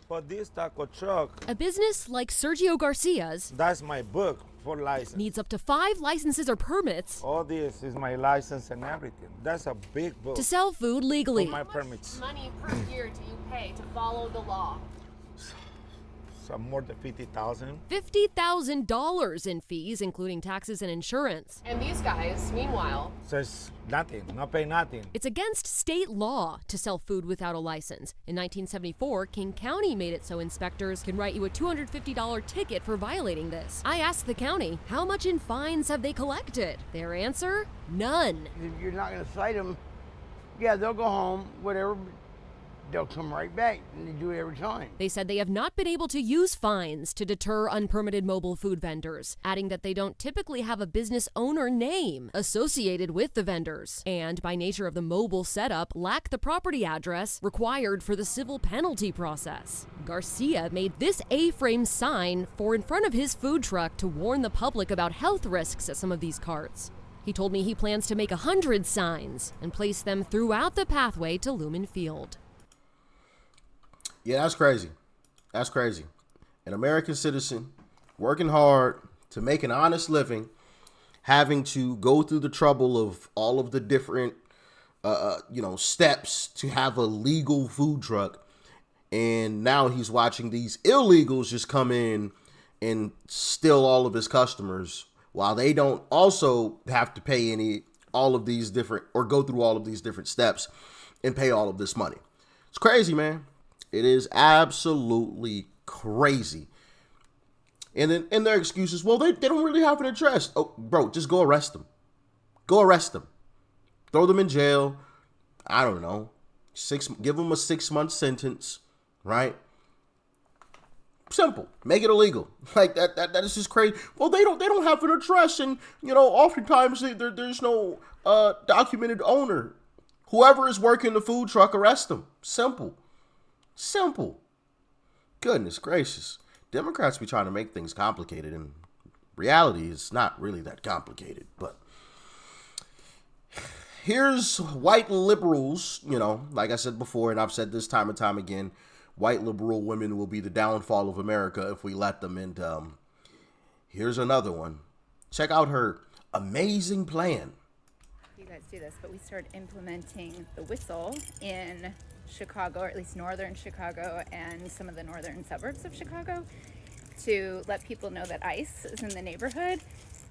But this taco truck, A business like Sergio Garcia's that's my book for license. needs up to 5 licenses or permits All this is my license and everything. That's a big book. to sell food legally. For my permits. Money per year do you pay to follow the law? Some more than 50,000. $50,000 in fees, including taxes and insurance. And these guys, meanwhile, Says nothing, not pay nothing. It's against state law to sell food without a license. In 1974, King County made it so inspectors can write you a $250 ticket for violating this. I asked the county, how much in fines have they collected? Their answer? None. If you're not going to cite them, yeah, they'll go home, whatever. They'll come right back, and they do it every time. They said they have not been able to use fines to deter unpermitted mobile food vendors, adding that they don't typically have a business owner name associated with the vendors, and by nature of the mobile setup, lack the property address required for the civil penalty process. Garcia made this A-frame sign for in front of his food truck to warn the public about health risks at some of these carts. He told me he plans to make 100 signs and place them throughout the pathway to Lumen Field. Yeah, that's crazy. That's crazy. An American citizen working hard to make an honest living, having to go through the trouble of all of the different, steps to have a legal food truck. And now he's watching these illegals just come in and steal all of his customers while they don't also have to pay all of these different or go through all of these different steps and pay all of this money. It's crazy, man. It is absolutely crazy. And then in their excuses, well, they don't really have an address. Oh, bro, just go arrest them. Go arrest them. Throw them in jail. I don't know. Give them a 6-month sentence, right? Simple. Make it illegal. Like that is just crazy. Well, they don't have an address, and oftentimes there's no documented owner. Whoever is working the food truck, arrest them. Simple. Goodness gracious. Democrats be trying to make things complicated, and reality is not really that complicated. But here's white liberals, like I said before, and I've said this time and time again, white liberal women will be the downfall of America if we let them. And here's another one. Check out her amazing plan. You guys do this, but we started implementing the whistle in Chicago, or at least northern Chicago and some of the northern suburbs of Chicago, to let people know that ICE is in the neighborhood.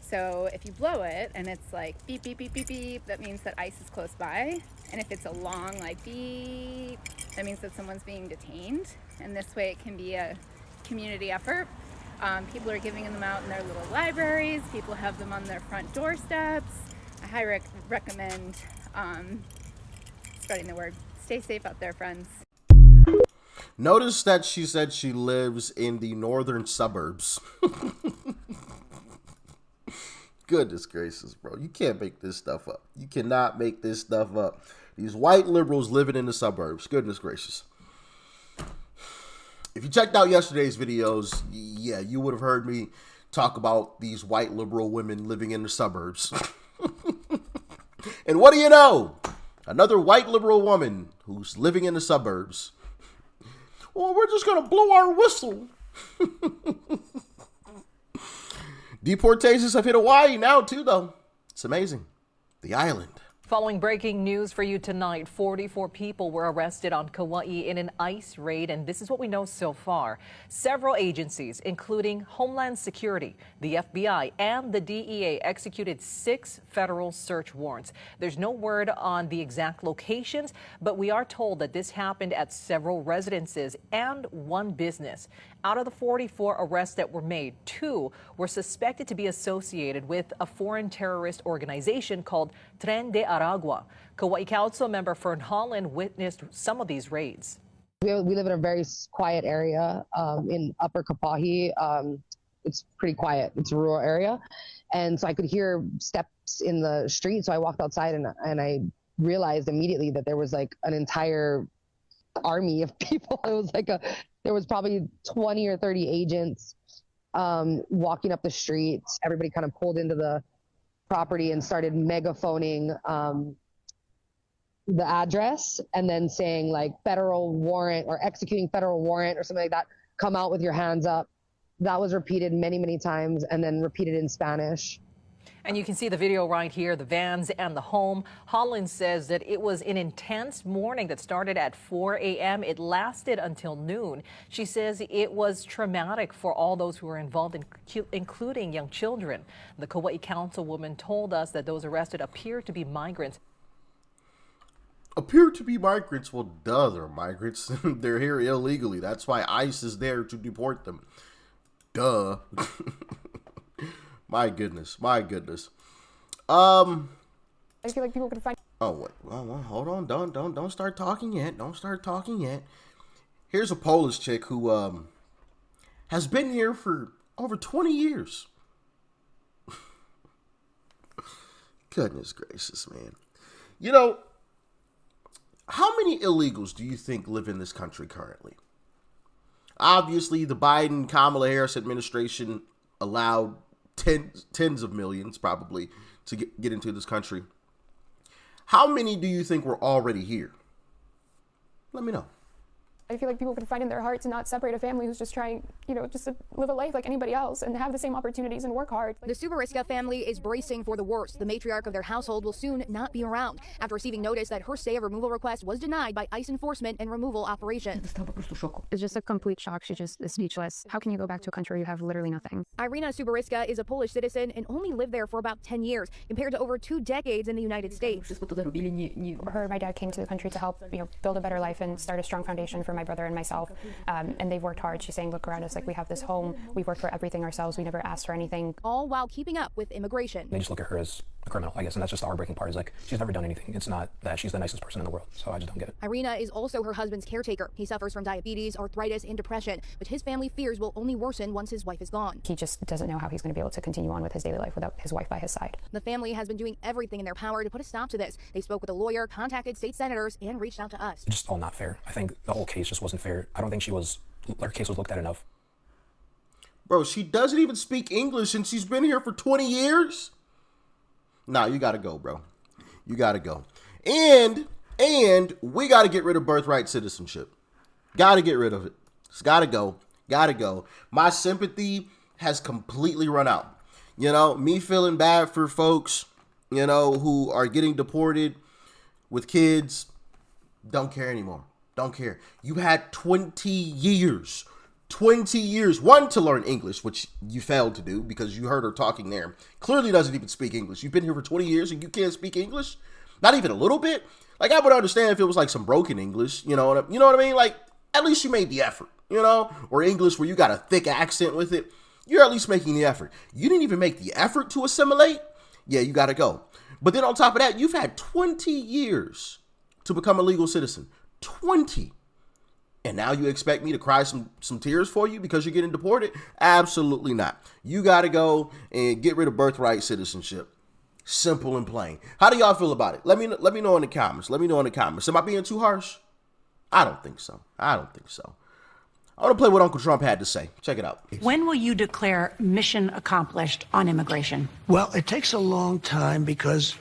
So if you blow it and it's like beep, beep, beep, beep, beep, that means that ICE is close by. And if it's a long like beep, that means that someone's being detained. And this way it can be a community effort. People are giving them out in their little libraries. People have them on their front doorsteps. I highly recommend spreading the word. Stay safe out there, friends. Notice that she said she lives in the northern suburbs. Goodness gracious, bro. You can't make this stuff up. You cannot make this stuff up. These white liberals living in the suburbs. Goodness gracious. If you checked out yesterday's videos, yeah, you would have heard me talk about these white liberal women living in the suburbs. And what do you know? Another white liberal woman who's living in the suburbs. Well, we're just going to blow our whistle. Deportations have hit Hawaii now, too, though. It's amazing. The island. Following breaking news for you tonight, 44 people were arrested on Kauai in an ICE raid, and this is what we know so far. Several agencies, including Homeland Security, the FBI, and the DEA, executed 6 federal search warrants. There's no word on the exact locations, but we are told that this happened at several residences and one business. Out of the 44 arrests that were made, 2 were suspected to be associated with a foreign terrorist organization called Tren de Aragua. Kauai Council member Fern Holland witnessed some of these raids. We live in a very quiet area in Upper Kapahi. It's pretty quiet. It's a rural area. And so I could hear steps in the street. So I walked outside and I realized immediately that there was like an entire army of people. It was like there was probably 20 or 30 agents walking up the streets. Everybody kind of pulled into the property and started megaphoning the address and then saying like federal warrant or executing federal warrant or something like that, come out with your hands up. That was repeated many, many times and then repeated in Spanish. And you can see the video right here, the vans and the home. Holland says that it was an intense morning that started at 4 a.m. It lasted until noon. She says it was traumatic for all those who were involved, including young children. The Kauai councilwoman told us that those arrested appear to be migrants. Appear to be migrants? Well, duh, they're migrants. They're here illegally. That's why ICE is there to deport them. Duh. My goodness. I feel like people could find. Oh, wait. Well, hold on. Don't start talking yet. Here's a Polish chick who has been here for over 20 years. Goodness gracious, man. You know, how many illegals do you think live in this country currently? Obviously, the Biden-Kamala Harris administration allowed tens of millions probably to get into this country. How many do you think were already here? Let me know. I feel like people could find in their heart to not separate a family who's just trying, just to live a life like anybody else and have the same opportunities and work hard. The Subariska family is bracing for the worst. The matriarch of their household will soon not be around after receiving notice that her stay of removal request was denied by ICE enforcement and removal operations. It's just a complete shock. She just is speechless. How can you go back to a country where you have literally nothing? Irina Subariska is a Polish citizen and only lived there for about 10 years, compared to over 2 decades in the United States. Her and my dad came to the country to help, build a better life and start a strong foundation for my brother and myself. And they've worked hard. She's saying, look around us, like we have this home. We've worked for everything ourselves. We never asked for anything. All while keeping up with immigration. They just look at her as a criminal, I guess, and that's just the heartbreaking part. Is like, she's never done anything. It's not that she's the nicest person in the world, so I just don't get it. Irina is also her husband's caretaker. He suffers from diabetes, arthritis, and depression, which his family fears will only worsen once his wife is gone. He just doesn't know how he's going to be able to continue on with his daily life without his wife by his side. The family has been doing everything in their power to put a stop to this. They spoke with a lawyer, contacted state senators, and reached out to us. It's just all not fair. I think the whole case just wasn't fair. I don't think her case was looked at enough. Bro, she doesn't even speak English and she's been here for 20 years? Nah, you gotta go, bro. You gotta go. And we gotta get rid of birthright citizenship. Gotta get rid of it. It's gotta go. Gotta go. My sympathy has completely run out. Me feeling bad for folks, who are getting deported with kids. Don't care anymore. Don't care. You had 20 years. 20 years. One, to learn English, which you failed to do because you heard her talking there. Clearly doesn't even speak English. You've been here for 20 years and you can't speak English? Not even a little bit? Like, I would understand if it was like some broken English, you know what I mean? Like, at least you made the effort, or English where you got a thick accent with it. You're at least making the effort. You didn't even make the effort to assimilate? Yeah, you got to go. But then on top of that, you've had 20 years to become a legal citizen. 20. And now you expect me to cry some tears for you because you're getting deported? Absolutely not. You got to go and get rid of birthright citizenship. Simple and plain. How do y'all feel about it? Let me know in the comments. Am I being too harsh? I don't think so. I want to play what Uncle Trump had to say. Check it out. When will you declare mission accomplished on immigration? Well, it takes a long time because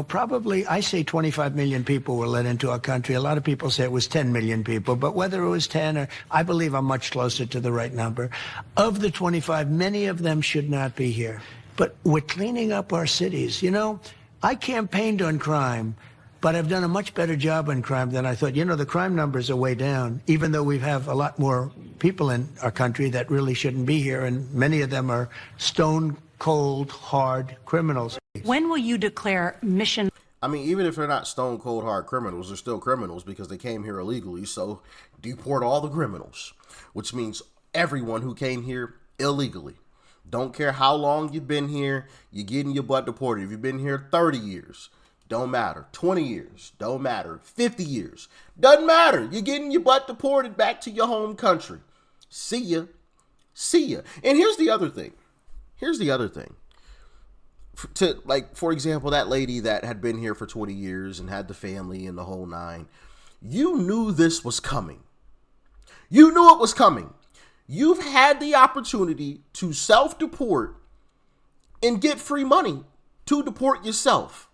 probably I say 25 million people were let into our country. A lot of people say it was 10 million people, but whether it was 10 or I believe I'm much closer to the right number. Of the 25, many of them should not be here. But we're cleaning up our cities. I campaigned on crime, but I've done a much better job on crime than I thought. The crime numbers are way down, even though we have a lot more people in our country that really shouldn't be here, and many of them are stone cold, hard criminals. When will you declare mission? I mean, even if they're not stone cold hard criminals, they're still criminals because they came here illegally. So deport all the criminals, which means everyone who came here illegally. Don't care how long you've been here, you're getting your butt deported. If you've been here 30 years, don't matter. 20 years, don't matter. 50 years, doesn't matter. You're getting your butt deported back to your home country. See ya. And here's the other thing. For example, that lady that had been here for 20 years and had the family and the whole nine, you knew this was coming. You knew it was coming. You've had the opportunity to self-deport and get free money to deport yourself.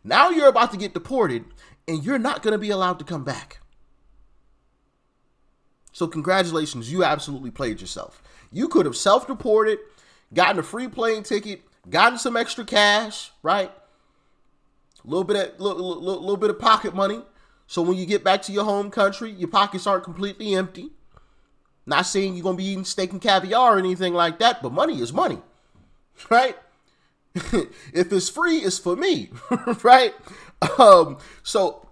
Now you're about to get deported, and you're not going to be allowed to come back. So congratulations, you absolutely played yourself. You could have self-deported, gotten a free plane ticket, gotten some extra cash, right? A little bit of pocket money. So when you get back to your home country, your pockets aren't completely empty. Not saying you're going to be eating steak and caviar or anything like that, but money is money, right? If it's free, it's for me, right? So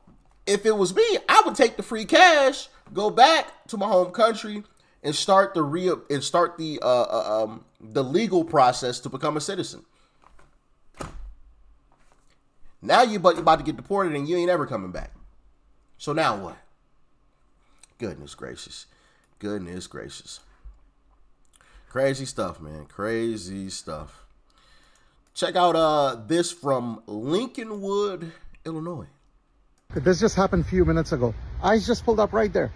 if it was me, I would take the free cash, go back to my home country, and start the legal process to become a citizen. Now you're about to get deported, and you ain't ever coming back. So now what? Goodness gracious. Goodness gracious. Crazy stuff, man. Crazy stuff. Check out this from Lincolnwood, Illinois. This just happened a few minutes ago. I just pulled up right there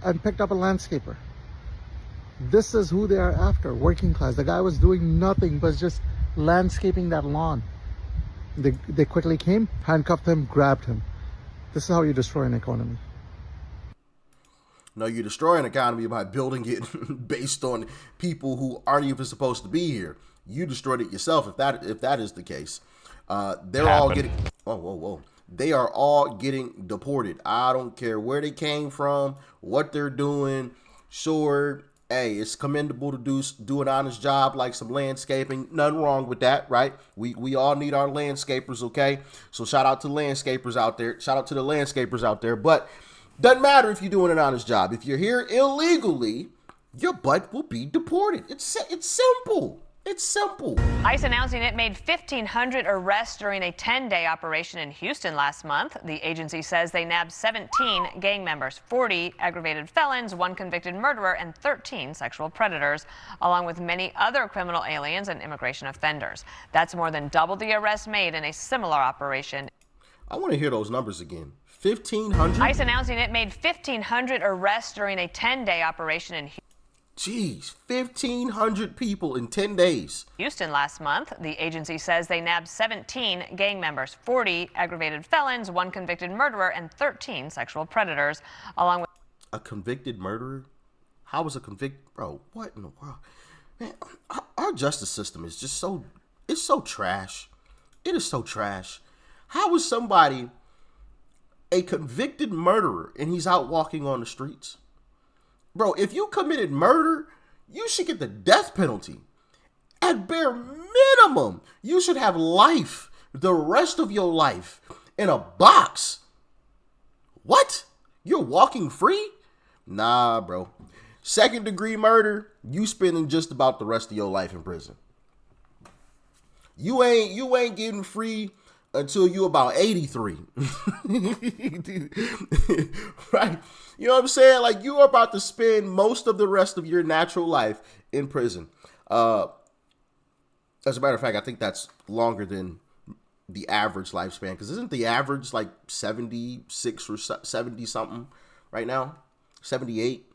and picked up a landscaper. This is who they are after, working class. The guy was doing nothing but just landscaping that lawn. They quickly came, handcuffed him, grabbed him. This is how you destroy an economy. No, you destroy an economy by building it based on people who aren't even supposed to be here. You destroyed it yourself if that is the case. They're all getting They are all getting deported. I don't care where they came from, what they're doing. Sure, hey, it's commendable to do an honest job like some landscaping. Nothing wrong with that, right? We all need our landscapers, okay? So shout out to landscapers out there. Shout out to the landscapers out there. But doesn't matter if you're doing an honest job. If you're here illegally, your butt will be deported. It's simple. It's simple. ICE announcing it made 1,500 arrests during a 10-day operation in Houston last month. The agency says they nabbed 17 gang members, 40 aggravated felons, 1 convicted murderer, and 13 sexual predators, along with many other criminal aliens and immigration offenders. That's more than double the arrests made in a similar operation. I want to hear those numbers again. 1,500? ICE announcing it made 1,500 arrests during a 10-day operation in Houston. Jeez, 1,500 people in 10 days. Houston last month. The agency says they nabbed 17 gang members, 40 aggravated felons, 1 convicted murderer, and 13 sexual predators, along with... A convicted murderer? How was a convicted... Bro, what in the world? Man, our justice system is just so... It's so trash. It is so trash. How is somebody a convicted murderer and he's out walking on the streets? Bro, if you committed murder, you should get the death penalty. At bare minimum, you should have life, the rest of your life, in a box. What? You're walking free? Nah, bro. Second degree murder, you spending just about the rest of your life in prison. You ain't getting free until you about 83. Right? You know what I'm saying? Like, you are about to spend most of the rest of your natural life in prison. As a matter of fact, I think that's longer than the average lifespan. Because isn't the average like 76 or 70 something right now? 78?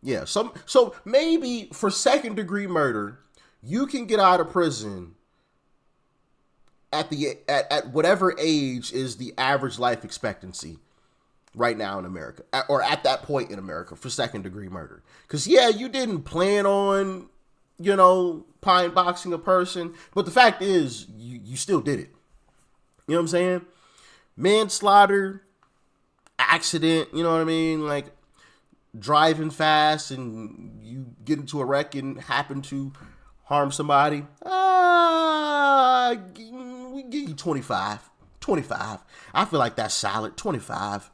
Yeah. So maybe for second degree murder, you can get out of prison at whatever age is the average life expectancy right now in America, or at that point in America for second degree murder. Because, yeah, you didn't plan on, pine boxing a person, but the fact is you still did it. You know what I'm saying? Manslaughter, accident, you know what I mean? Like driving fast and you get into a wreck and happen to harm somebody. We give you 25. 25. I feel like that's solid. 25.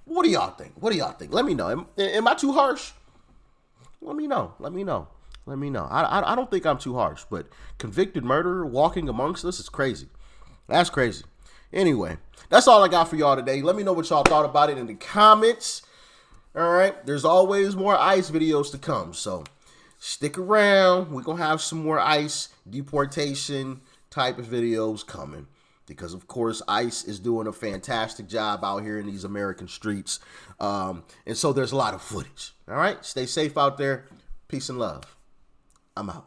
What do y'all think? Let me know. Am I too harsh? Let me know. I don't think I'm too harsh, but convicted murderer walking amongst us is crazy. That's crazy. Anyway, that's all I got for y'all today. Let me know what y'all thought about it in the comments. All right. There's always more ICE videos to come, so stick around. We're going to have some more ICE deportation type of videos coming. Because, of course, ICE is doing a fantastic job out here in these American streets. And so there's a lot of footage. All right? Stay safe out there. Peace and love. I'm out.